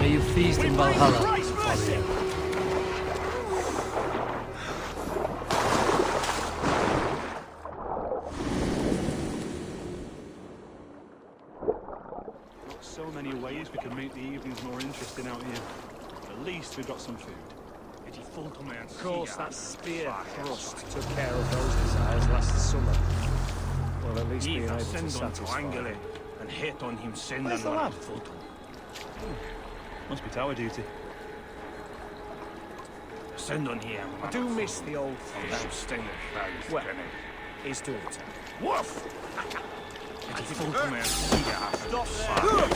May you feast in Valhalla. So many ways we can make the evenings more interesting out here. At least we've got some food. Of course, that spear thrust took care of those desires last summer. Well, at least being able to satisfy. And hit on him Where's the lad? Must be tower duty. Send on him. I do miss the old fellow. Well, he's doing it. Woof! Stop there!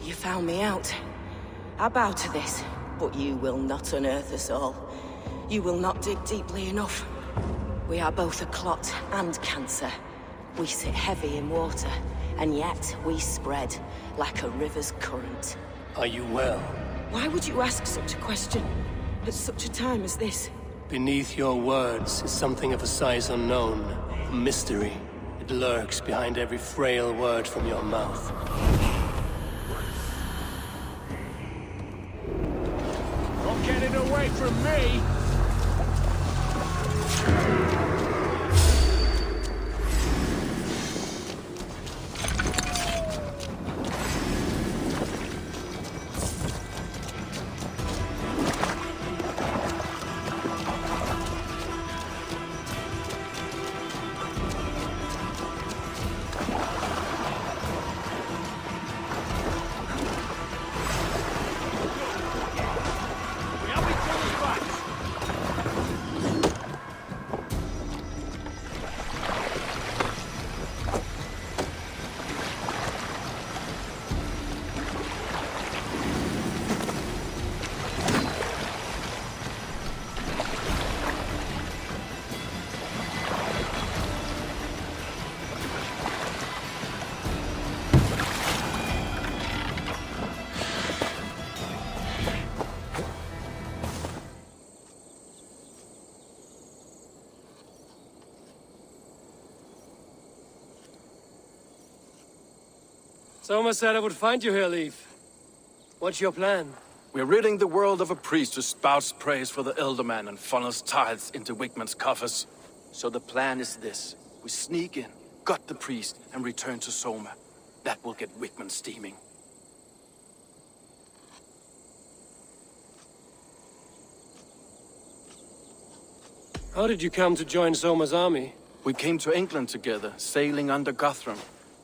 You found me out. I bow to this, but you will not unearth us all. You will not dig deeply enough. We are both a clot and cancer. We sit heavy in water, and yet we spread like a river's current. Are you well? Why would you ask such a question at such a time as this? Beneath your words is something of a size unknown. A mystery. It lurks behind every frail word from your mouth. Not getting away from me! Soma said I would find you here, Leif. What's your plan? We're ridding the world of a priest who spouts praise for the Elderman and funnels tithes into Wigman's coffers. So the plan is this. We sneak in, gut the priest, and return to Soma. That will get Wigman steaming. How did you come to join Soma's army? We came to England together, sailing under Guthrum.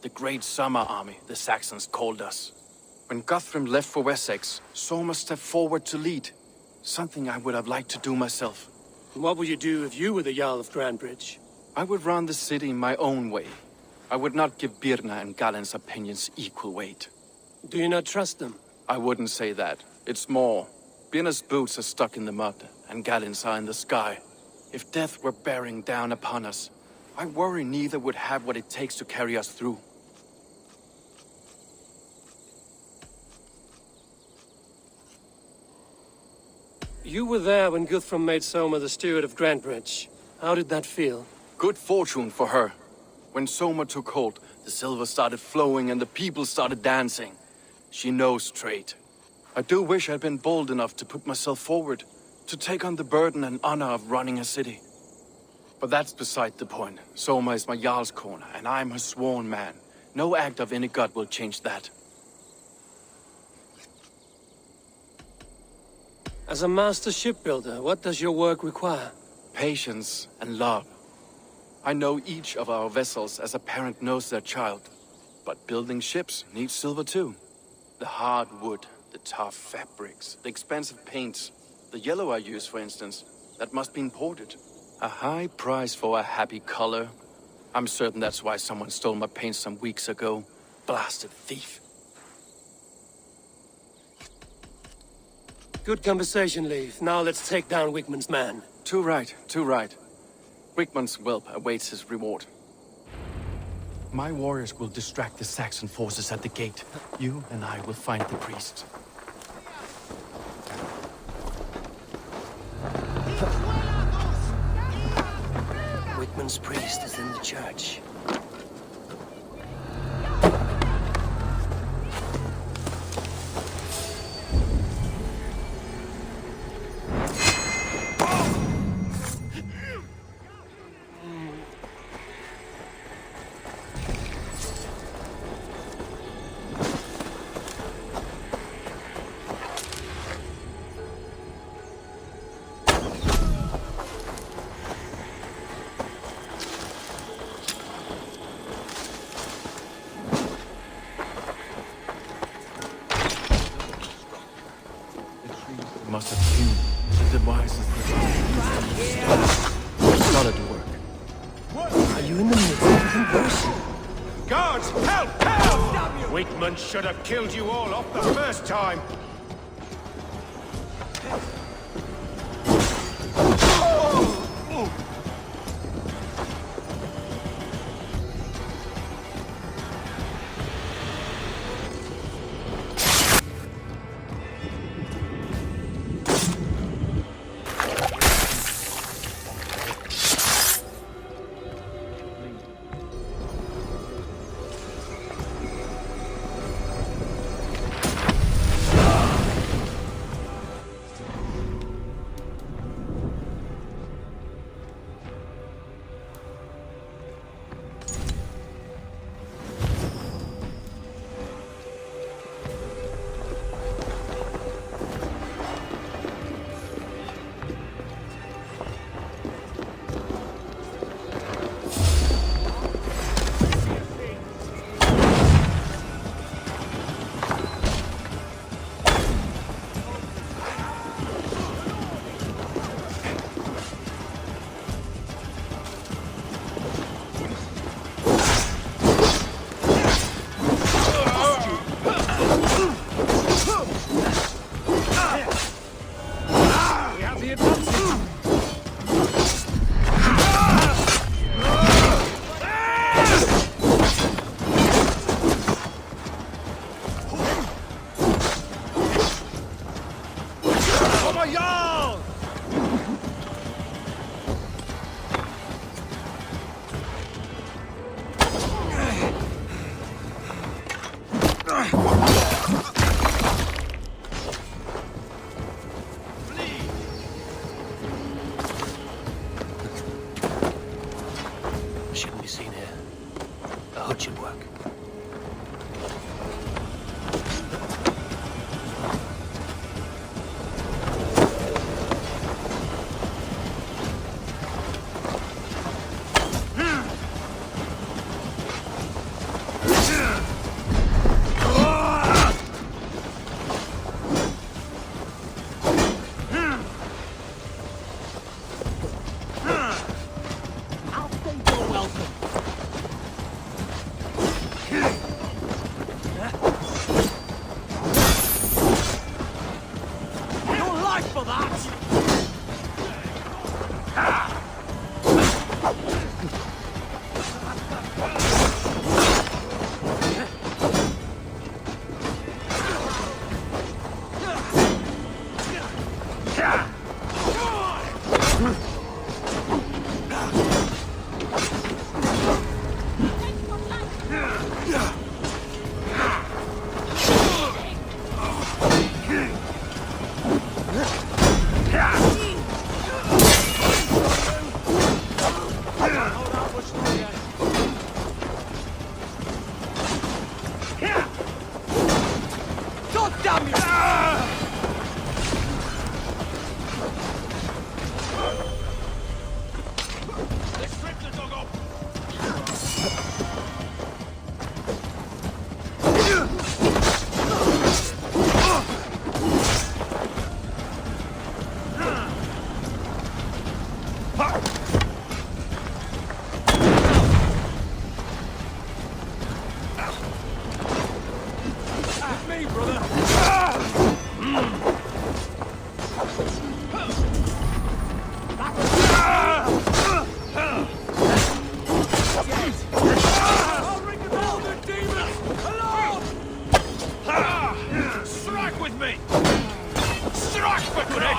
The Great Summer Army, the Saxons called us. When Guthrum left for Wessex, Soma stepped forward to lead. Something I would have liked to do myself. And what would you do if you were the Jarl of Grandbridge? I would run the city my own way. I would not give Birna and Galen's opinions equal weight. Do you not trust them? I wouldn't say that. It's more. Birna's boots are stuck in the mud, and Galen's are in the sky. If death were bearing down upon us, I worry neither would have what it takes to carry us through. You were there when Guthrum made Soma the steward of Grandbridge. How did that feel? Good fortune for her. When Soma took hold, the silver started flowing and the people started dancing. She knows trade. I do wish I'd been bold enough to put myself forward, to take on the burden and honor of running a city. But that's beside the point. Soma is my Jarl's corner, and I'm her sworn man. No act of any god will change that. As a master shipbuilder, what does your work require? Patience and love. I know each of our vessels as a parent knows their child. But building ships needs silver too. The hard wood, the tough fabrics, the expensive paints. The yellow I use, for instance, that must be imported. A high price for a happy color. I'm certain that's why someone stole my paint some weeks ago. Blasted thief. Good conversation, Leif. Now let's take down Wigman's man. Too right, too right. Wigman's whelp awaits his reward. My warriors will distract the Saxon forces at the gate. You and I will find the priest. Sigmund's priest is in the church. Must have been the devices that solid work. Are you in the midst of a conversion? Guards, help! Help! Weakman should have killed you all off the first time. Shouldn't be seen here. A hood should work.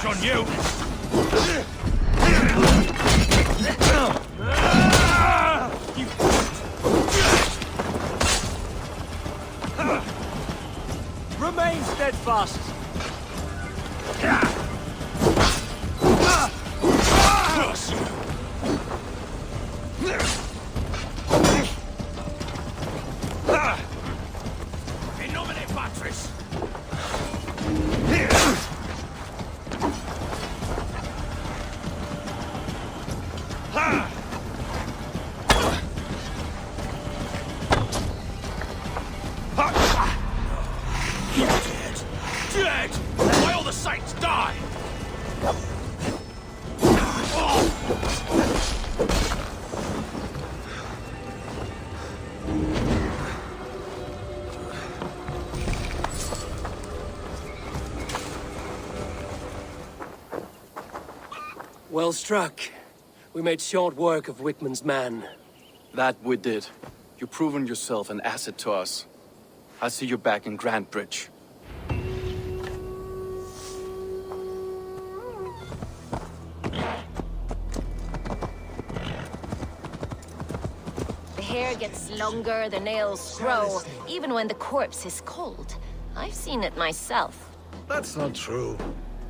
On you! Remain steadfast. In nomine Patris! Dead! By all the saints, die! Well struck. We made short work of Wickman's man. That we did. You've proven yourself an asset to us. I'll see you back in Grantbridge. The hair gets longer, the nails grow, even when the corpse is cold. I've seen it myself. That's not true.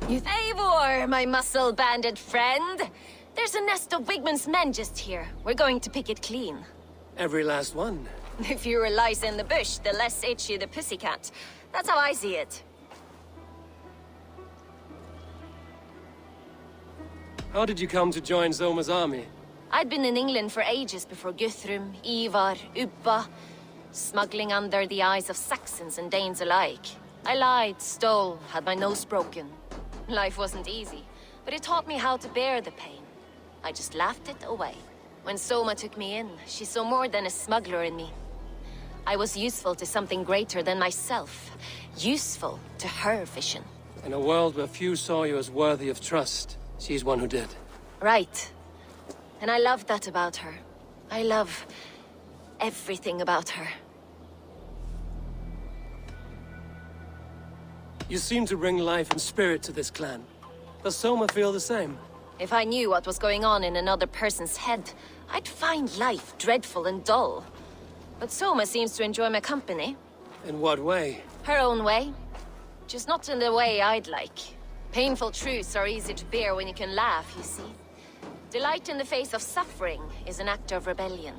Eivor, my muscle-banded friend! There's a nest of Wigman's men just here. We're going to pick it clean. Every last one. The fewer lice in the bush, the less itchy the pussycat. That's how I see it. How did you come to join Soma's army? I'd been in England for ages before Guthrum, Ivar, Ubba, smuggling under the eyes of Saxons and Danes alike. I lied, stole, had my nose broken. Life wasn't easy, but it taught me how to bear the pain. I just laughed it away. When Soma took me in, she saw more than a smuggler in me. I was useful to something greater than myself. Useful to her vision. In a world where few saw you as worthy of trust, she's one who did. Right. And I love that about her. I love everything about her. You seem to bring life and spirit to this clan. Does Soma feel the same? If I knew what was going on in another person's head, I'd find life dreadful and dull. But Soma seems to enjoy my company. In what way? Her own way. Just not in the way I'd like. Painful truths are easy to bear when you can laugh, you see. Delight in the face of suffering is an act of rebellion.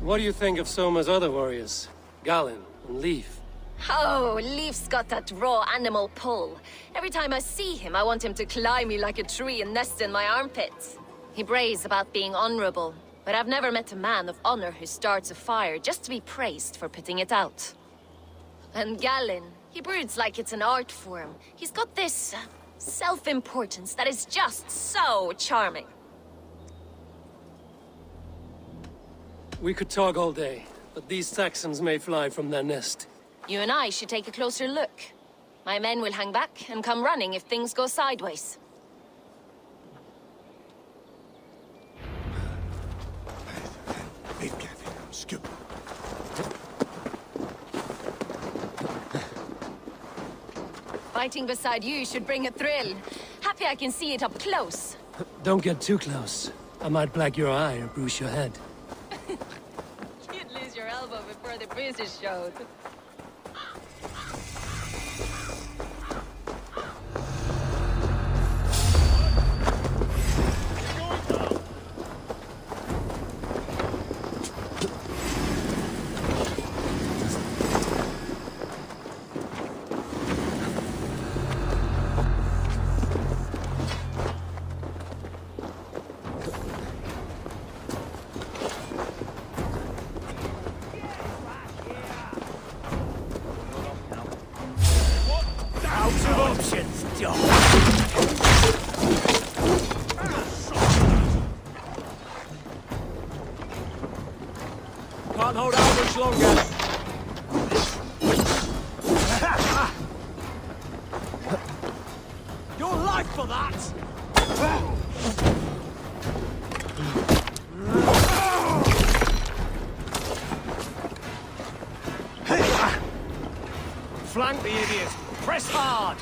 What do you think of Soma's other warriors? Galen and Leaf? Oh, Leaf's got that raw animal pull. Every time I see him, I want him to climb me like a tree and nest in my armpits. He brays about being honorable, but I've never met a man of honor who starts a fire just to be praised for putting it out. And Galen, he broods like it's an art form. He's got this self-importance that is just so charming. We could talk all day, but these Saxons may fly from their nest. You and I should take a closer look. My men will hang back and come running if things go sideways. Fighting beside you should bring a thrill. Happy I can see it up close. Don't get too close. I might black your eye or bruise your head. You'd lose your elbow before the bruises showed. Can't hold out much longer. Your life for that! Flank the idiot! Press hard!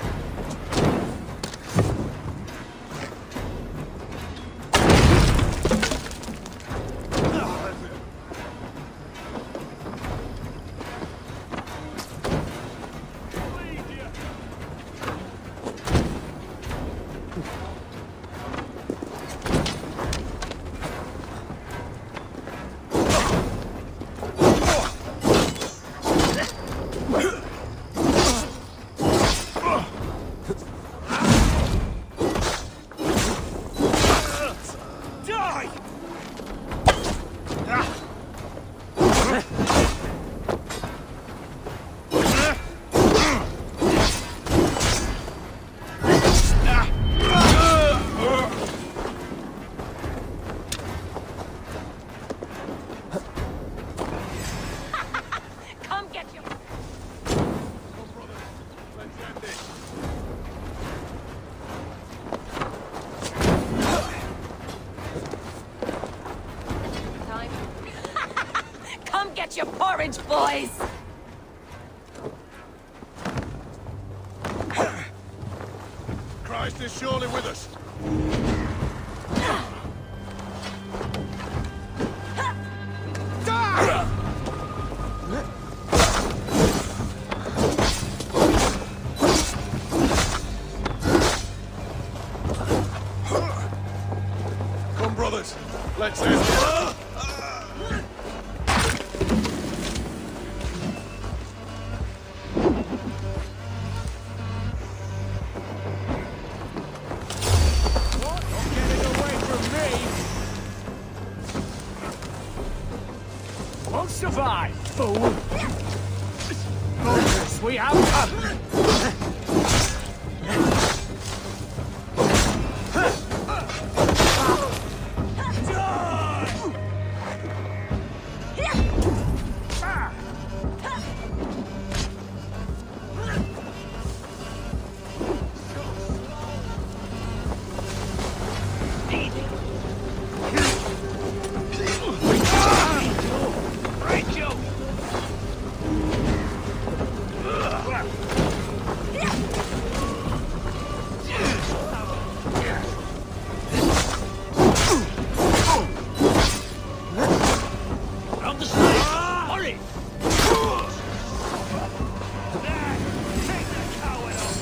Come get you. Time. Come get your porridge, boys. Christ is surely with us. Come, brothers. Let's end it. Won't survive, fool! Focus, we have...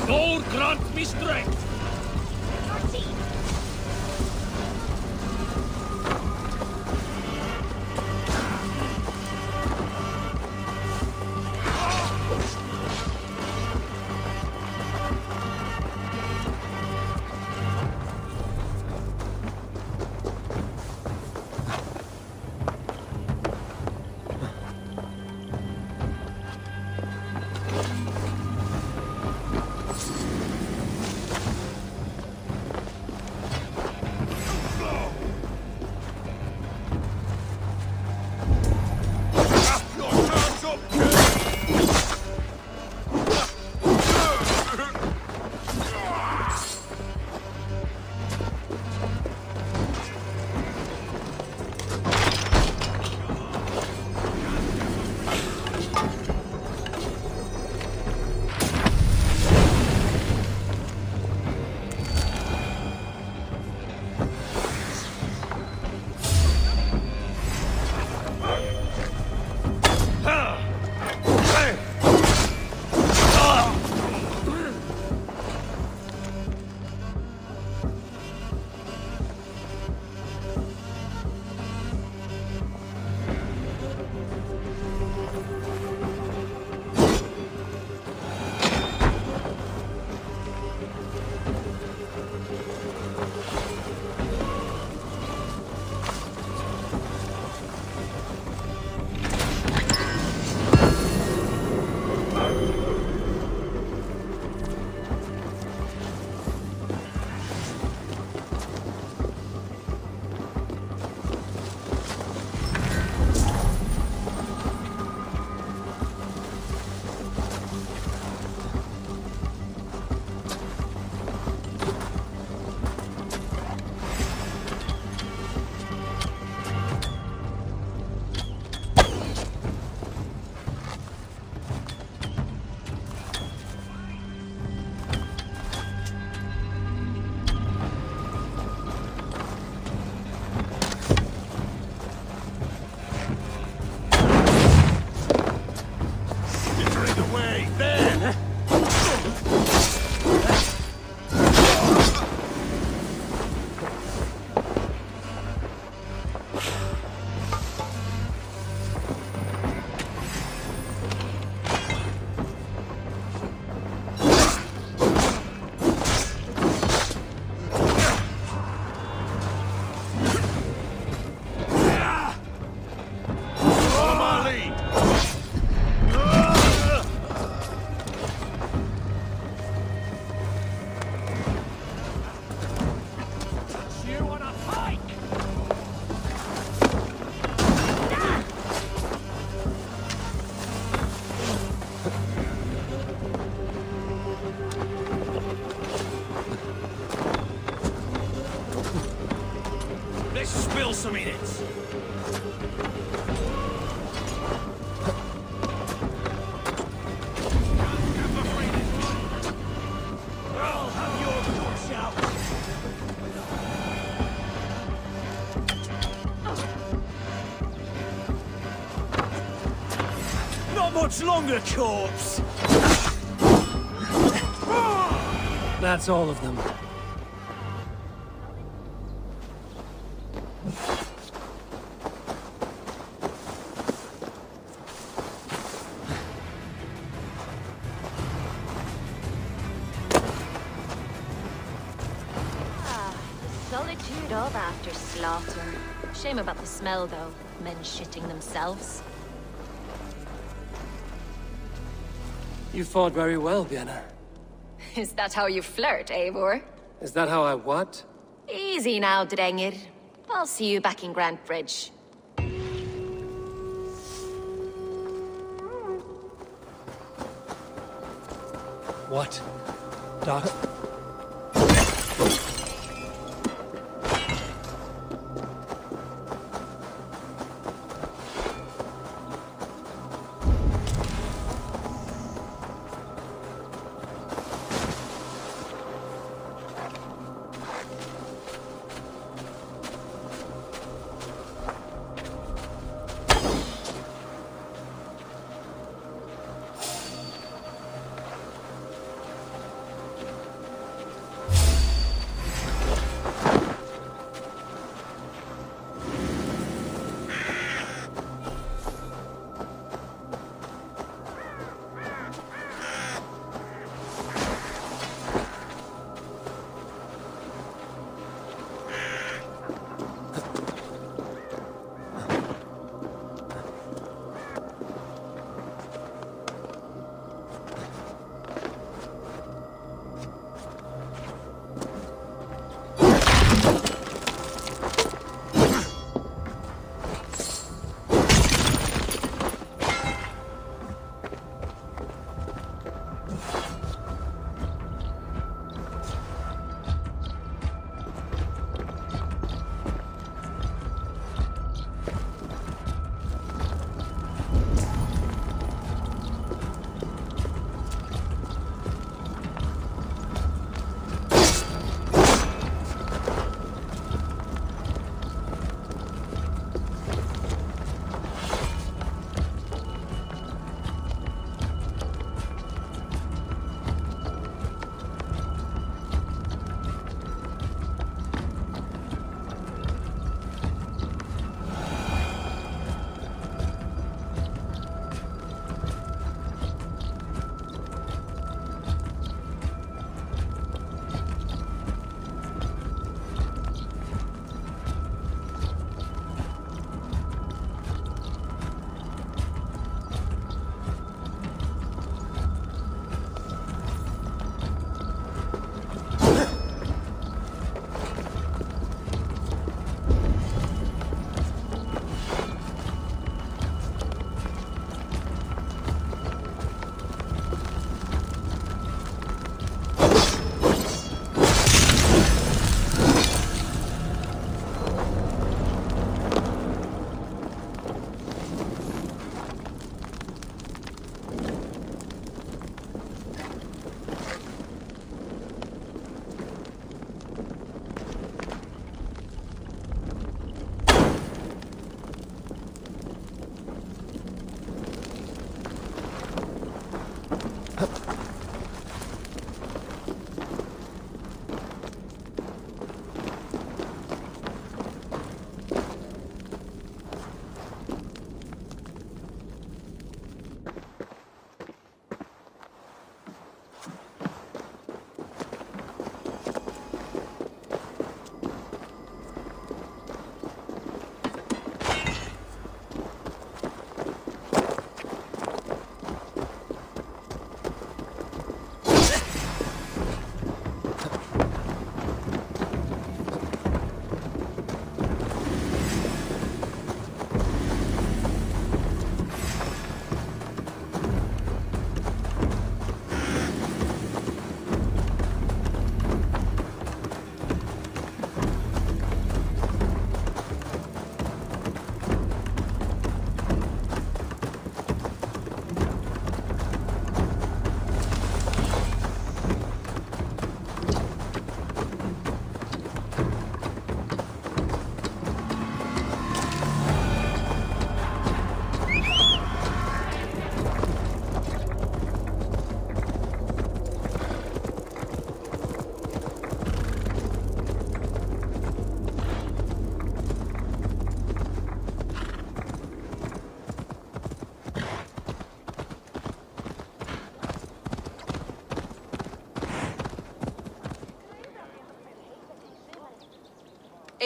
Lord grant me strength! Not much longer, corpse! That's all of them. Solitude of after slaughter. Shame about the smell, though. Men shitting themselves. You fought very well, Birna. Is that how you flirt, Eivor? Is that how I what? Easy now, Drengir. I'll see you back in Grant Bridge. What? Doc?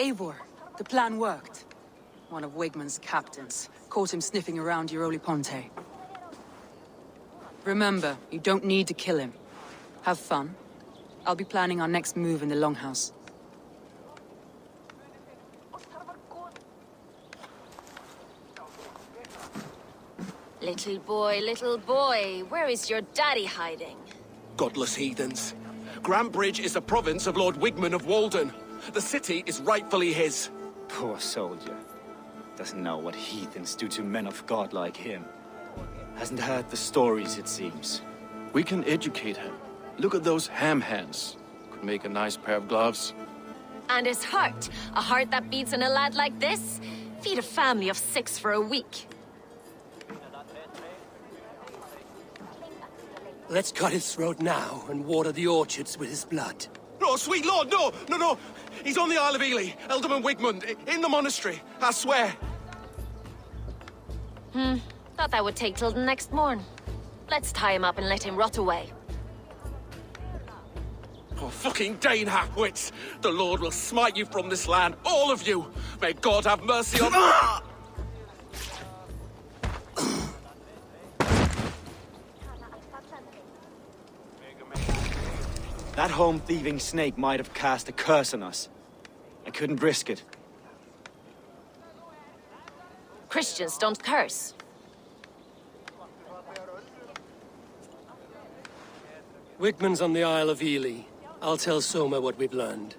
Eivor, the plan worked. One of Wigmund's captains caught him sniffing around Ely Ponte. Remember, you don't need to kill him. Have fun. I'll be planning our next move in the Longhouse. Little boy, where is your daddy hiding? Godless heathens. Grantbridge is a province of Lord Wigmund of Walden. The city is rightfully his. Poor soldier. Doesn't know what heathens do to men of God like him. Hasn't heard the stories, it seems. We can educate him. Look at those ham hands. Could make a nice pair of gloves. And his heart, a heart that beats in a lad like this? Feed a family of 6 for a week. Let's cut his throat now and water the orchards with his blood. Oh, sweet lord, no! He's on the Isle of Ely, Ealdorman Wigmund, in the monastery, I swear. Thought that would take till the next morn. Let's tie him up and let him rot away. Oh, fucking Dane halfwits! The Lord will smite you from this land, all of you! May God have mercy on... That home-thieving snake might have cast a curse on us. I couldn't risk it. Christians don't curse. Wigmund's on the Isle of Ely. I'll tell Soma what we've learned.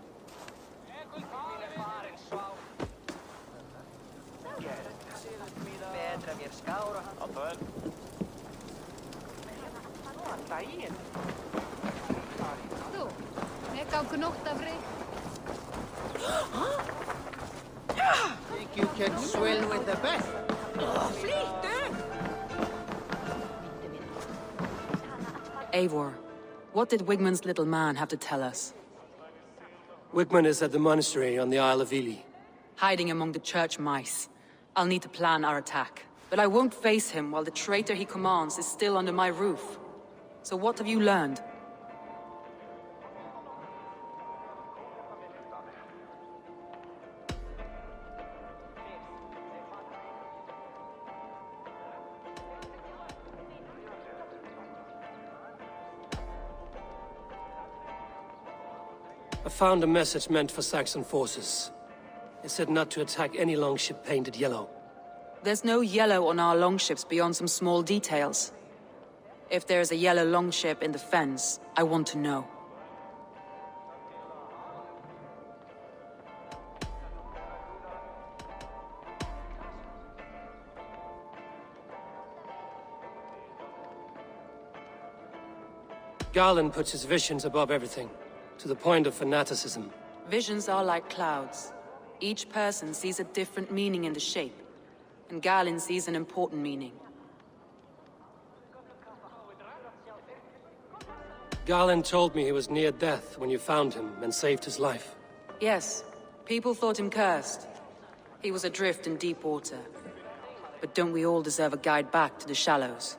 Think you can swim with the best? Eivor, what did Wigmund's little man have to tell us? Wigmund is at the monastery on the Isle of Ely. Hiding among the church mice. I'll need to plan our attack. But I won't face him while the traitor he commands is still under my roof. So what have you learned? I found a message meant for Saxon forces. It said not to attack any longship painted yellow. There's no yellow on our longships beyond some small details. If there's a yellow longship in the fens, I want to know. Garland puts his visions above everything, to the point of fanaticism. Visions are like clouds. Each person sees a different meaning in the shape, and Garland sees an important meaning. Garland told me he was near death when you found him and saved his life. Yes, people thought him cursed. He was adrift in deep water. But don't we all deserve a guide back to the shallows?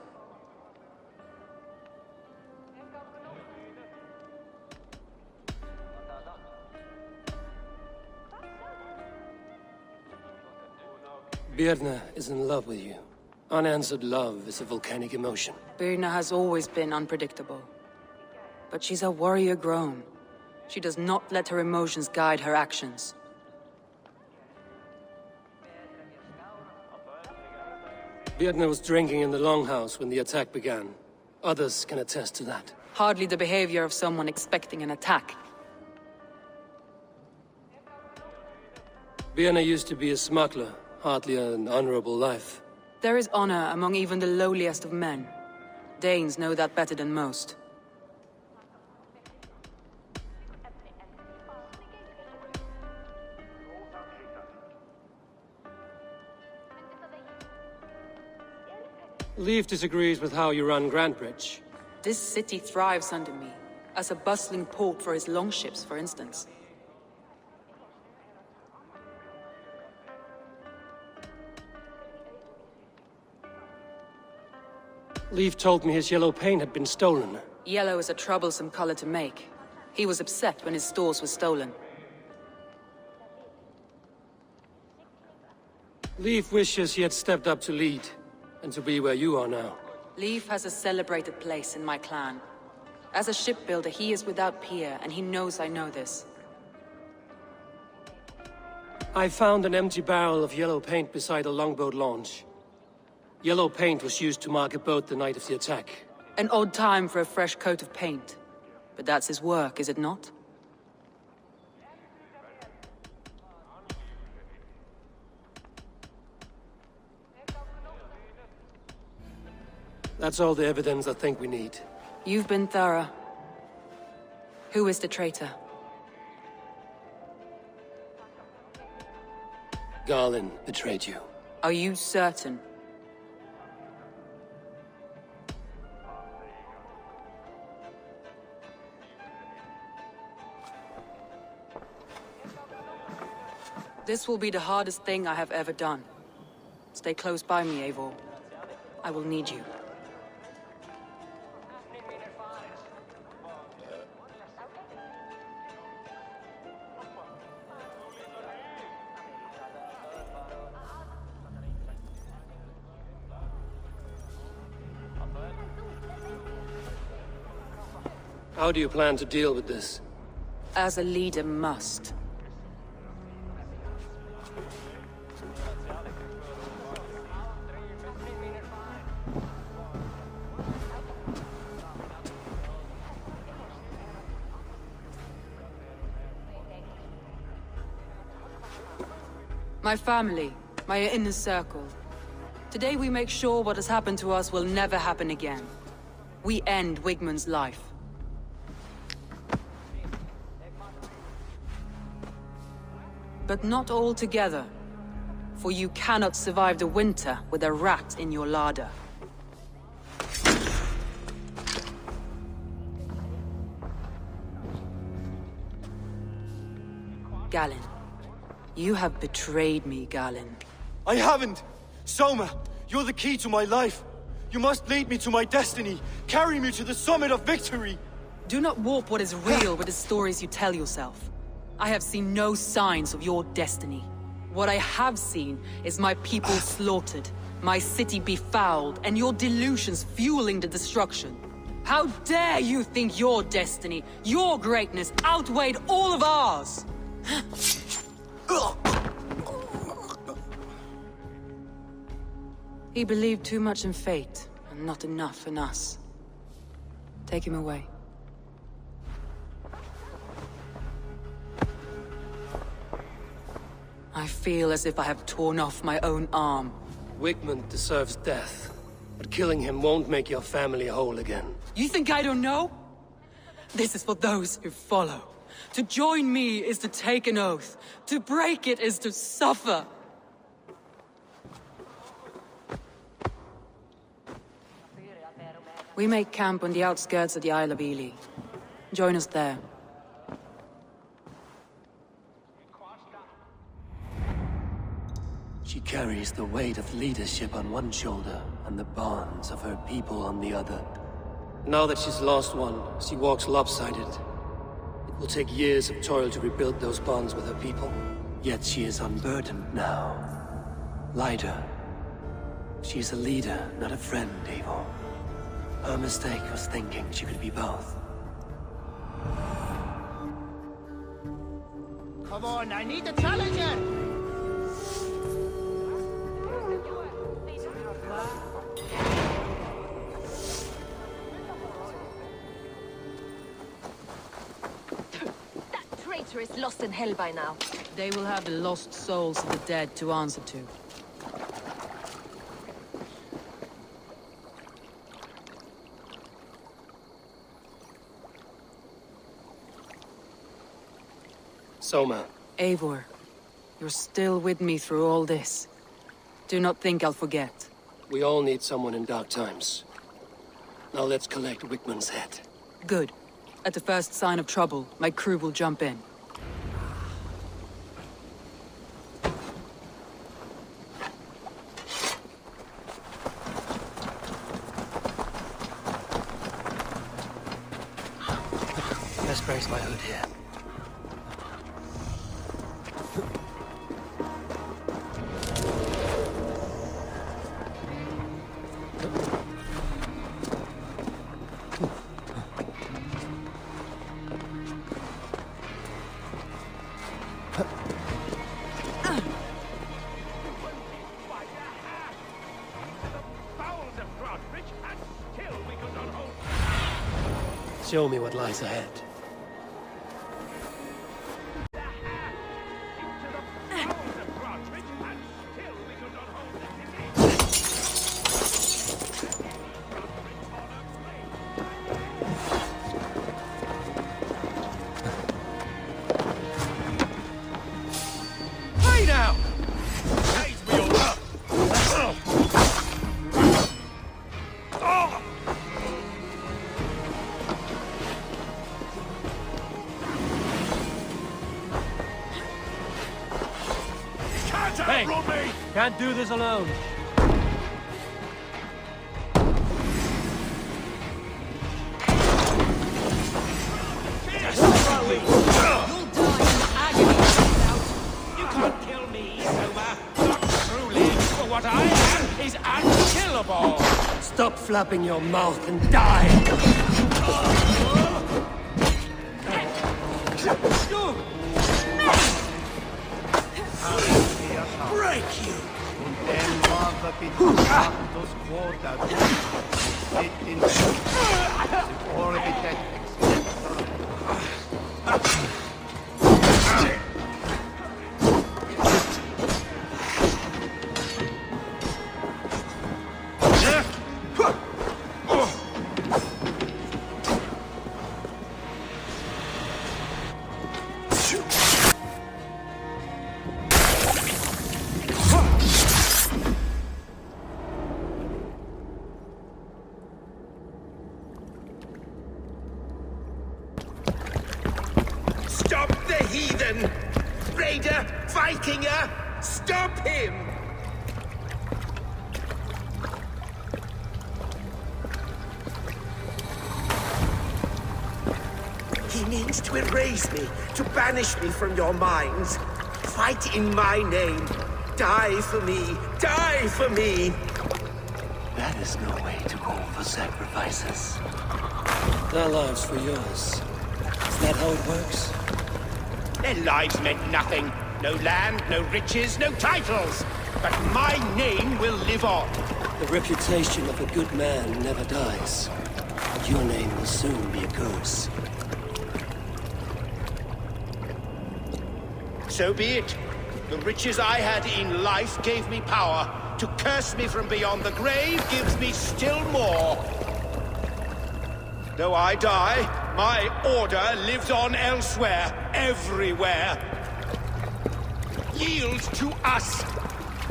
Birna is in love with you. Unanswered love is a volcanic emotion. Birna has always been unpredictable. But she's a warrior grown. She does not let her emotions guide her actions. Birna was drinking in the longhouse when the attack began. Others can attest to that. Hardly the behavior of someone expecting an attack. Birna used to be a smuggler. Hardly an honorable life. There is honor among even the lowliest of men. Danes know that better than most. Leif disagrees with how you run Grantbridge. This city thrives under me, as a bustling port for his longships, for instance. Leif told me his yellow paint had been stolen. Yellow is a troublesome color to make. He was upset when his stores were stolen. Leif wishes he had stepped up to lead, and to be where you are now. Leif has a celebrated place in my clan. As a shipbuilder, he is without peer, and he knows I know this. I found an empty barrel of yellow paint beside a longboat launch. Yellow paint was used to mark a boat the night of the attack. An odd time for a fresh coat of paint. But that's his work, is it not? That's all the evidence I think we need. You've been thorough. Who is the traitor? Garlin betrayed you. Are you certain? This will be the hardest thing I have ever done. Stay close by me, Eivor. I will need you. How do you plan to deal with this? As a leader must. My family, my inner circle. Today we make sure what has happened to us will never happen again. We end Wigmund's life. But not all together. For you cannot survive the winter with a rat in your larder. Galinn. You have betrayed me, Galinn. I haven't! Soma, you're the key to my life. You must lead me to my destiny. Carry me to the summit of victory. Do not warp what is real with the stories you tell yourself. I have seen no signs of your destiny. What I have seen is my people slaughtered, my city befouled, and your delusions fueling the destruction. How dare you think your destiny, your greatness, outweighed all of ours? He believed too much in fate, and not enough in us. Take him away. I feel as if I have torn off my own arm. Wigmund deserves death, but killing him won't make your family whole again. You think I don't know? This is for those who follow. To join me is to take an oath. To break it is to suffer. We make camp on the outskirts of the Isle of Ely. Join us there. She carries the weight of leadership on one shoulder and the bonds of her people on the other. Now that she's lost one, she walks lopsided. It will take years of toil to rebuild those bonds with her people. Yet she is unburdened now. Lighter. She is a leader, not a friend, Eivor. Her mistake was thinking she could be both. Come on, I need a challenger! That traitor is lost in hell by now. They will have the lost souls of the dead to answer to. Soma. Eivor, you're still with me through all this. Do not think I'll forget. We all need someone in dark times. Now let's collect Wigmund's head. Good. At the first sign of trouble, my crew will jump in. Let's brace my hood here. Show me what lies ahead. Hey now! Raise me all up! Hey, can't do this alone. You can't kill me, Soma. Not truly, for what I am is unkillable. Stop flapping your mouth and die! Break you! Stop the heathen! Raider! Vikinger! Stop him! He means to erase me, to banish me from your minds. Fight in my name. Die for me! Die for me! That is no way to go for sacrifices. Their lives for yours. Is that how it works? Their lives meant nothing. No land, no riches, no titles. But my name will live on. The reputation of a good man never dies. But your name will soon be a curse. So be it. The riches I had in life gave me power. To curse me from beyond the grave gives me still more. Though I die, my order lives on elsewhere, everywhere. Yield to us.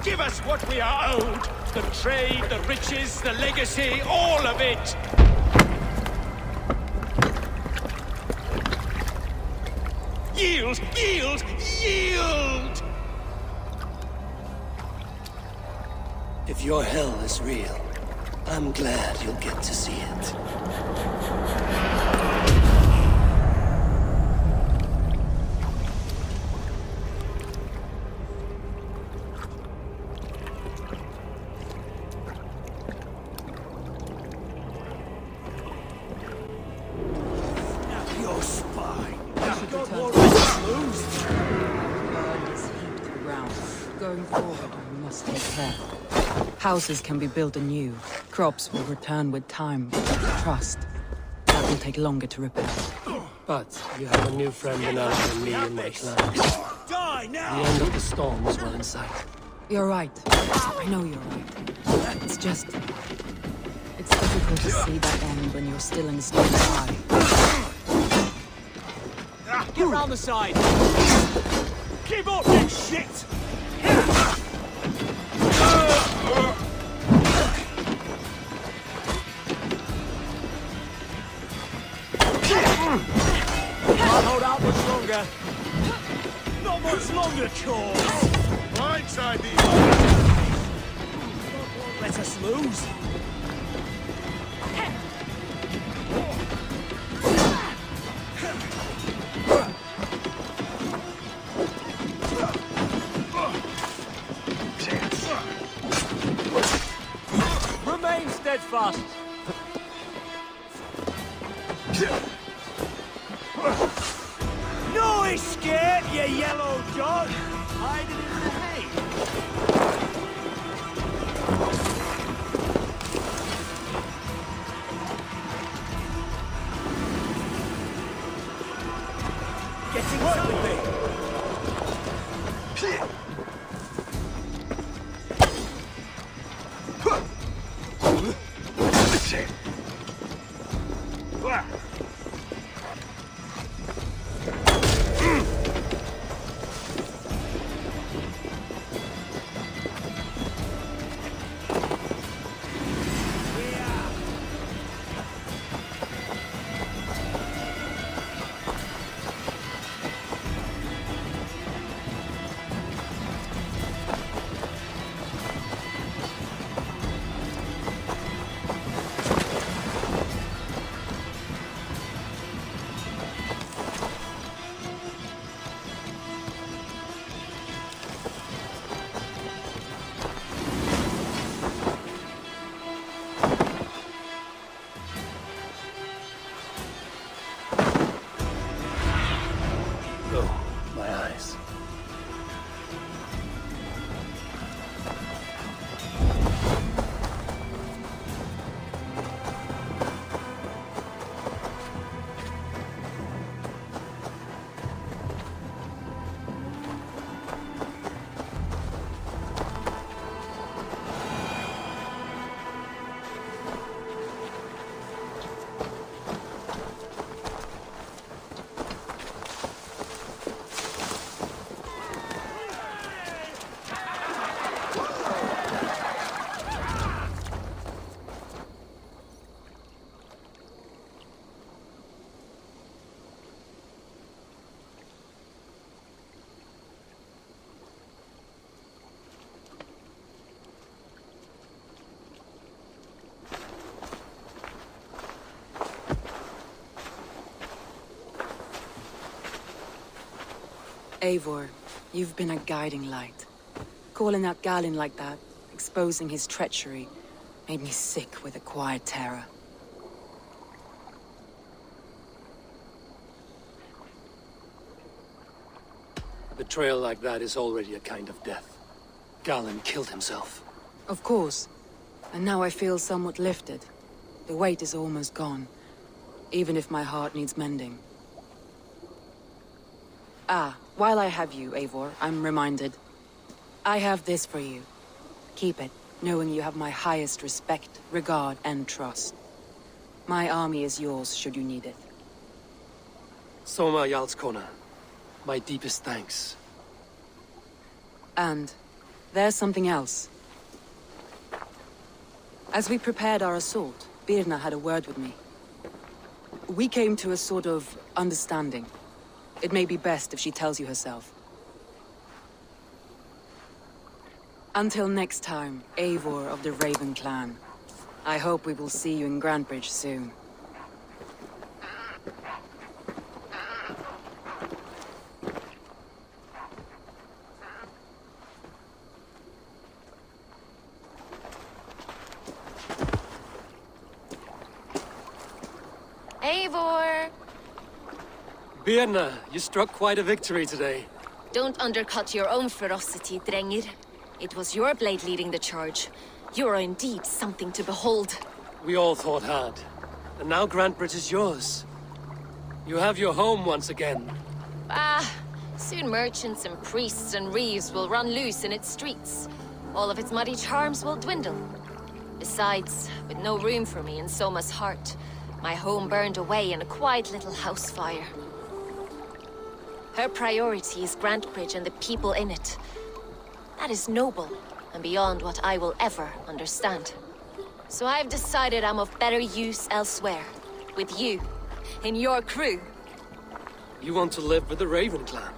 Give us what we are owed. The trade, the riches, the legacy, all of it. Yield, yield, yield! If your hell is real, I'm glad you'll get to see it. Your spine. Going forward, we must take care. Houses can be built anew. Crops will return with time. Trust. That will take longer to repair. But you have a new friend in us and me in my clan. Die now! The end of the storm is well in sight. You're right. I know you're right. It's just... it's difficult to see that end when you're still in the storm's eye. Get round the side. Give up, you shit! Can't hold out much longer. Not much longer, Chores. Blindside these. Let us lose. Remain steadfast. No escape, you yellow dog! Hiding in the hay. Eivor, you've been a guiding light. Calling out Galinn like that, exposing his treachery, made me sick with a quiet terror. Betrayal like that is already a kind of death. Galinn killed himself. Of course. And now I feel somewhat lifted. The weight is almost gone, even if my heart needs mending. Ah, while I have you, Eivor, I'm reminded. I have this for you. Keep it, knowing you have my highest respect, regard, and trust. My army is yours, should you need it. Soma Jarlskona, my deepest thanks. And there's something else. As we prepared our assault, Birna had a word with me. We came to a sort of understanding. It may be best if she tells you herself. Until next time, Eivor of the Raven Clan. I hope we will see you in Grantebridge soon. Eivor! Birna, you struck quite a victory today. Don't undercut your own ferocity, Drengir. It was your blade leading the charge. You are indeed something to behold. We all thought hard. And now Grantebridge is yours. You have your home once again. Soon merchants and priests and reeves will run loose in its streets. All of its muddy charms will dwindle. Besides, with no room for me in Soma's heart, my home burned away in a quiet little house fire. Her priority is Grantebridge and the people in it. That is noble, and beyond what I will ever understand. So I've decided I'm of better use elsewhere. With you. In your crew. You want to live with the Raven Clan?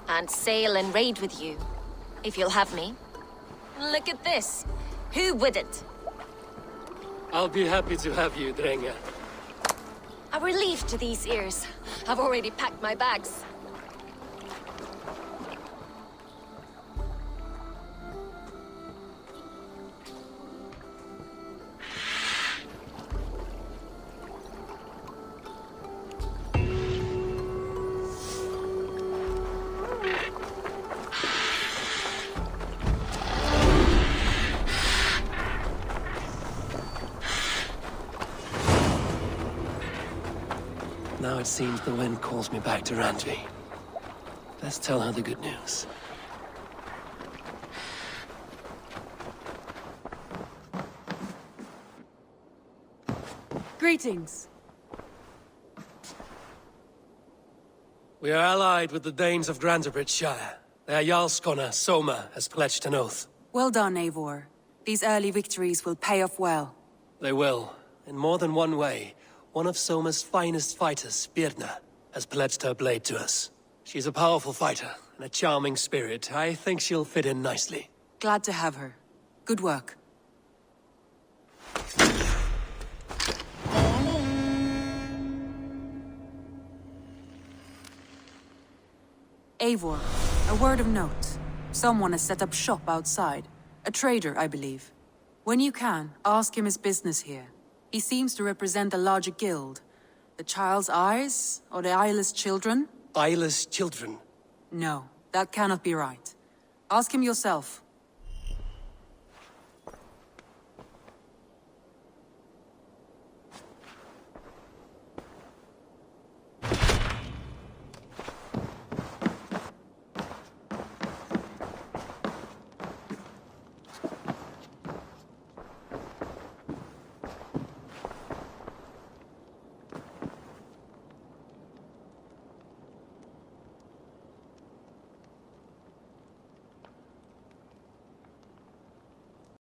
And sail and raid with you. If you'll have me. Look at this. Who wouldn't? I'll be happy to have you, Drenge. A relief to these ears. I've already packed my bags. Now it seems the wind calls me back to Randvi. Let's tell her the good news. Greetings. We are allied with the Danes of Grantebridgeshire. Their Jarl Song of Soma has pledged an oath. Well done, Eivor. These early victories will pay off well. They will. In more than one way. One of Soma's finest fighters, Birna, has pledged her blade to us. She's a powerful fighter and a charming spirit. I think she'll fit in nicely. Glad to have her. Good work. Eivor, a word of note. Someone has set up shop outside. A trader, I believe. When you can, ask him his business here. He seems to represent a larger guild. The Child's Eyes? Or the Eyeless Children? Eyeless children? No, that cannot be right. Ask him yourself.